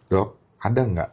Dok, ada nggak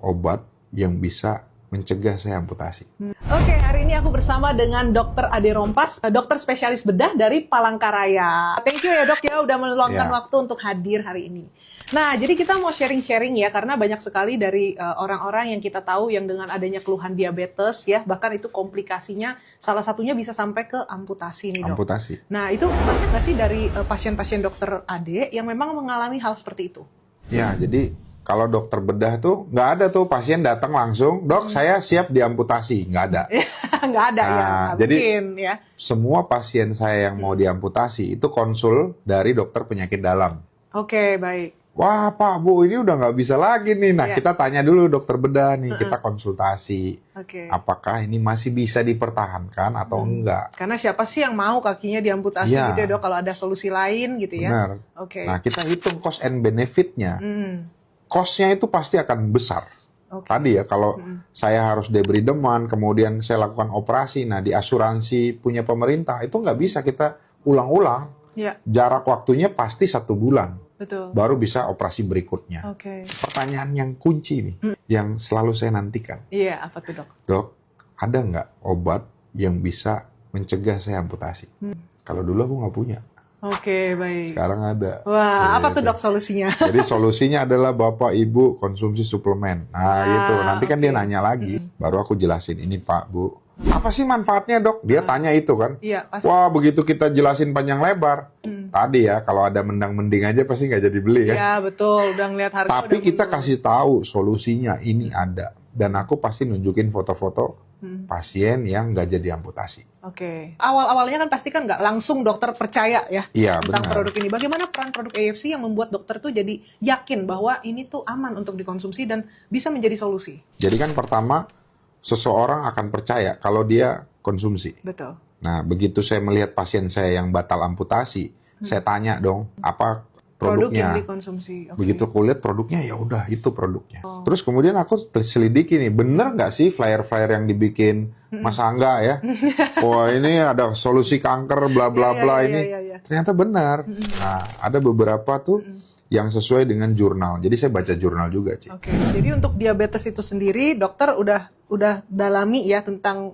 obat yang bisa mencegah saya amputasi? Oke, hari ini aku bersama dengan Dr. Ade Rompas, dokter spesialis bedah dari Palangkaraya. Thank you ya dok ya udah meluangkan waktu untuk hadir hari ini. Nah, jadi kita mau sharing-sharing ya, karena banyak sekali dari orang-orang yang kita tahu yang dengan adanya keluhan diabetes ya, bahkan itu komplikasinya salah satunya bisa sampai ke amputasi nih dok. Amputasi. Nah, itu banyak nggak sih dari pasien-pasien dokter Ade yang memang mengalami hal seperti itu? Ya, jadi kalau dokter bedah tuh nggak ada tuh pasien datang langsung, dok saya siap diamputasi, nggak ada. Nggak ada ya, nggak Jadi mungkin ya. semua pasien saya yang mau diamputasi itu konsul dari dokter penyakit dalam. Oke, baik. Wah Pak, Bu, ini udah nggak bisa lagi nih. Nah, Iya. kita tanya dulu dokter bedah nih, kita konsultasi. Oke. Apakah ini masih bisa dipertahankan atau enggak? Karena siapa sih yang mau kakinya diamputasi Iya. gitu ya dok, kalau ada solusi lain gitu ya. Benar. Oke. Nah, kita hitung cost and benefit-nya. Cost-nya itu pasti akan besar. Oke. Tadi ya, kalau saya harus debri deman, kemudian saya lakukan operasi, nah di asuransi punya pemerintah, itu nggak bisa kita ulang-ulang. Ya, Jarak waktunya pasti 1 bulan, betul. baru bisa operasi berikutnya. Oke. Pertanyaan yang kunci nih, yang selalu saya nantikan. Iya, apa tuh dok? Dok, ada nggak obat yang bisa mencegah saya amputasi? Kalau dulu aku nggak punya, Oke, baik. sekarang ada. Wah, apa Gitu. tuh dok solusinya? Jadi solusinya adalah Bapak Ibu konsumsi suplemen. Nah gitu, nanti kan dia nanya lagi, baru aku jelasin, ini Pak Bu, apa sih manfaatnya dok? Dia tanya itu kan. Iya, pasti. Wah begitu kita jelasin panjang lebar, tadi ya kalau ada mendang-mending aja pasti nggak jadi beli kan. Iya, betul. Udah ngeliat harga. Tapi udah kita mundur. kasih tahu solusinya ini ada. Dan aku pasti nunjukin foto-foto pasien yang nggak jadi amputasi. Oke. Awal-awalnya kan pasti kan nggak langsung dokter percaya ya Iya tentang benar. produk ini. Bagaimana peran produk AFC yang membuat dokter tuh jadi yakin bahwa ini tuh aman untuk dikonsumsi dan bisa menjadi solusi? Jadi kan pertama, seseorang akan percaya kalau dia konsumsi. Betul. Nah, begitu saya melihat pasien saya yang batal amputasi, saya tanya dong, apa Produk yang produknya? dikonsumsi. Oke. Begitu kulihat produknya, ya udah itu produknya. Terus kemudian aku selidiki nih, bener nggak sih flyer-flyer yang dibikin Mas Angga ya? Wah ini ada solusi kanker, bla bla bla ini. Iya. Ternyata benar. Nah, ada beberapa tuh yang sesuai dengan jurnal. Jadi saya baca jurnal juga, Ci. Oke, jadi untuk diabetes itu sendiri, dokter udah dalami ya tentang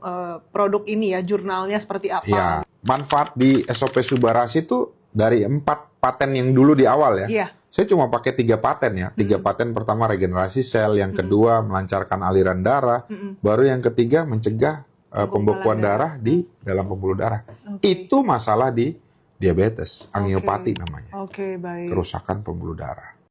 produk ini ya, jurnalnya seperti apa? Ya, manfaat di SOP Subarasi itu dari 4 paten yang dulu di awal ya. Iya. Saya cuma pakai 3 paten ya. 3 paten pertama regenerasi sel, yang kedua melancarkan aliran darah, baru yang ketiga mencegah pembekuan darah di dalam pembuluh darah. Itu masalah di diabetes, angiopati namanya. Oke, baik. Kerusakan pembuluh darah.